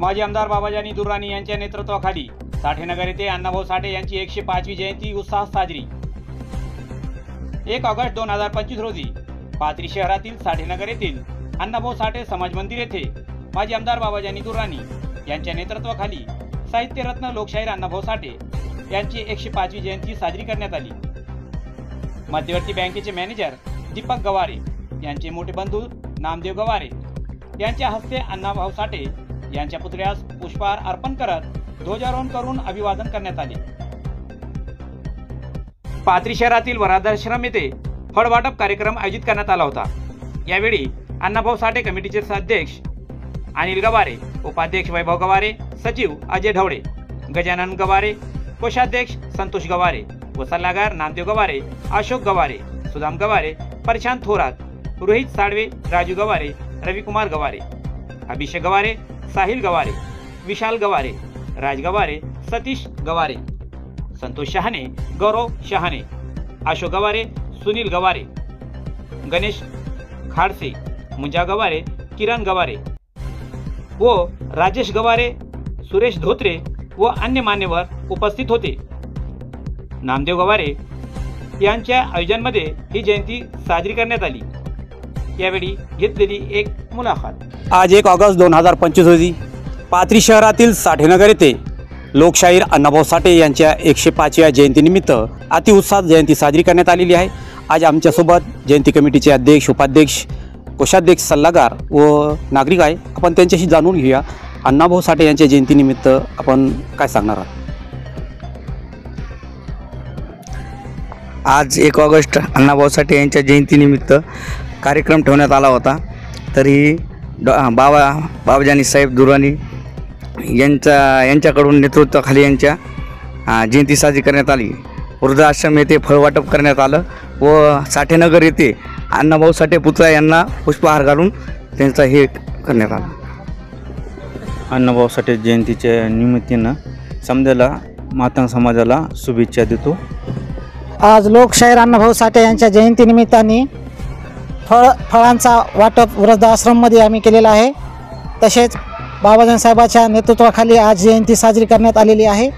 माजी आमदार बाबाजानी दुर्राणी यांच्या नेतृत्वाखाली साठेनगर येथे अण्णाभाऊ साठे यांची 105वी जयंती उत्साहात साजरी। 1 ऑगस्ट 2025 रोजी पाथरी शहरातील साठेनगर येथील अण्णाभाऊ साठे समाज मंदिर येथे माजी आमदार बाबाजानी दुर्राणी यांच्या नेतृत्वाखाली साहित्यरत्न लोकशाहीर अण्णाभाऊ साठे यांची 105वी जयंती साजरी करण्यात आली। मध्यवर्ती बँकेचे मॅनेजर दीपक गवारे यांचे मोठे बंधू नामदेव गवारे यांच्या हस्ते अण्णाभाऊ साठे यांच्या पुतळ्यास पुष्पहार अर्पण करत ध्वजारोहण करून अभिवादन करण्यात आले। पाथरी शहरातील वरादाश्रम येथे फळ वाटप कार्यक्रम आयोजित करण्यात आला होता। यावेळी अण्णाभाऊ साठे कमिटीचे अध्यक्ष अनिल गवारे, उपाध्यक्ष वैभव गवारे, सचिव अजय ढवळे, गजानन गवारे, कोषाध्यक्ष संतोष गवारे व सल्लागार नामदेव गवारे, अशोक गवारे, सुदाम गवारे, प्रशांत थोरात, रोहित साळवे, राजू गवारे, रविकुमार गवारे, अभिषेक गवारे, साहिल गवारे, विशाल गवारे, राज गवारे, सतीश गवारे, संतोष शहाणे, गौरव शहाणे, अशोक गवारे, सुनील गवारे, गणेश खाडसे, मुंजा गवारे, किरण गवारे व राजेश गवारे, सुरेश धोत्रे व अन्य मान्यवर उपस्थित होते। नामदेव गवारे यांच्या आयोजनामध्ये ही जयंती साजरी करण्यात आली। यावेळी घेतलेली एक मुलाखत। आज 1 ऑगस्ट 2025 रोजी पाथरी शहरातील साठेनगर येथे लोकशाहीर अण्णाभाऊ साठे यांच्या 105व्या जयंतीनिमित्त अतिउत्साहात जयंती साजरी करण्यात आलेली आहे। आज आमच्यासोबत जयंती कमिटीचे अध्यक्ष, उपाध्यक्ष, कोषाध्यक्ष, सल्लागार व नागरिक आहे। आपण त्यांच्याशी जाणून घेऊया अण्णाभाऊ साठे यांच्या जयंतीनिमित्त आपण काय सांगणार आहात। आज 1 ऑगस्ट अण्णाभाऊ साठे यांच्या जयंतीनिमित्त कार्यक्रम ठेवण्यात आला होता। तरी बाबाजानी साहेब दुर्राणी यांच्याकडून नेतृत्वाखाली यांच्या जयंती साजरी करण्यात आली। वृद्धाश्रम येथे फळ वाटप करण्यात आलं व साठेनगर येथे अण्णाभाऊ साठे पुतळा यांना पुष्पहार घालून त्यांचा हे करण्यात आला। अण्णाभाऊ साठे जयंतीच्या निमित्तानं समजायला मातंग समाजाला शुभेच्छा देतो। आज लोकशाहीर अण्णाभाऊ साठे यांच्या जयंतीनिमित्ताने फळांचा वाटप वृद्धाश्रममध्ये आम्ही केलेला आहे। तसेच बाबाजानी साहेबाच्या नेतृत्वाखाली आज जयंती साजरी करण्यात आलेली आहे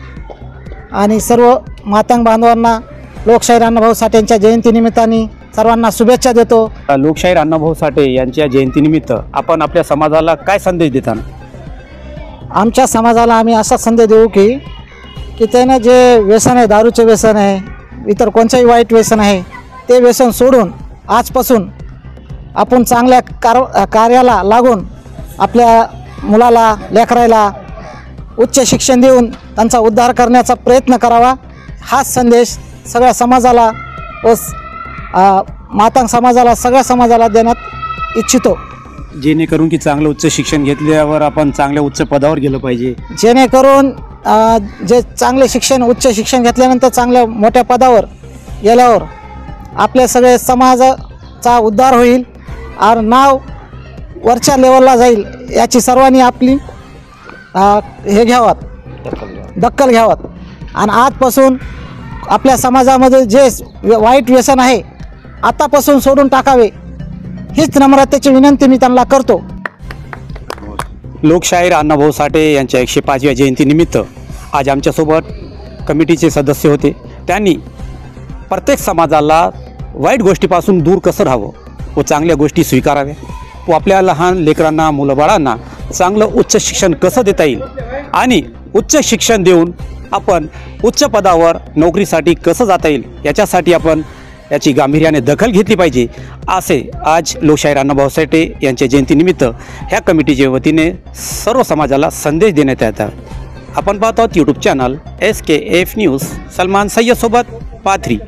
आणि सर्व मातंग बांधवांना लोकशाहीर अण्णाभाऊ साठे यांच्या जयंतीनिमित्ताने सर्वांना शुभेच्छा देतो। लोकशाहीर अण्णाभाऊ साठे यांच्या जयंतीनिमित्त आपण आपल्या समाजाला काय संदेश देता? आमच्या समाजाला आम्ही असा संदेश देऊ की त्यानं जे व्यसन आहे, दारूचे व्यसन आहे, इतर कोणतेही वाईट व्यसन आहे, ते व्यसन सोडून आजपासून आपण चांगल्या कार्याला लागून आपल्या मुलाला, लेकराला उच्च शिक्षण देऊन त्यांचा उद्धार करण्याचा प्रयत्न करावा। हाच संदेश सगळ्या समाजाला व मातंग समाजाला, सगळ्या समाजाला देण्यात इच्छितो। जेणेकरून की चांगलं उच्च शिक्षण घेतल्यावर आपण चांगल्या उच्च पदावर गेलं पाहिजे। जेणेकरून जे चांगले शिक्षण, उच्च शिक्षण घेतल्यानंतर चांगल्या मोठ्या पदावर गेल्यावर आपल्या सगळे समाजाचा उद्धार होईल आणि नाव वरच्या लेवलला जाईल, याची सर्वांनी आपली हे घ्यावात, दखल घ्यावात आणि आजपासून आपल्या समाजामध्ये जे वाईट व्यसन आहे आतापासून सोडून टाकावे, हीच नम्रतेची विनंती मी त्यांना करतो। लोकशाहीर अण्णाभाऊ साठे यांच्या 105व्या जयंतीनिमित्त आज आमच्यासोबत कमिटीचे सदस्य होते। त्यांनी प्रत्येक समाजाला वाईट गोष्टीपासून दूर कसं राहावं व चांगल्या गोष्टी स्वीकाराव्या व आपल्या लहान लेकरांना, मुलंबाळांना चांगलं उच्च शिक्षण कसं देता येईल आणि उच्च शिक्षण देऊन आपण उच्च पदावर नोकरीसाठी कसं जाता येईल याच्यासाठी आपण याची गांभीर्याने दखल घेतली पाहिजे, असे आज लोकशाहीर अण्णाभाऊ साठे यांच्या जयंतीनिमित्त ह्या कमिटीच्या वतीने सर्व समाजाला संदेश देण्यात येत आहे। आपण पाहत आहोत YouTube channel SKF news. Salman Sayyed सोबत पाथरी।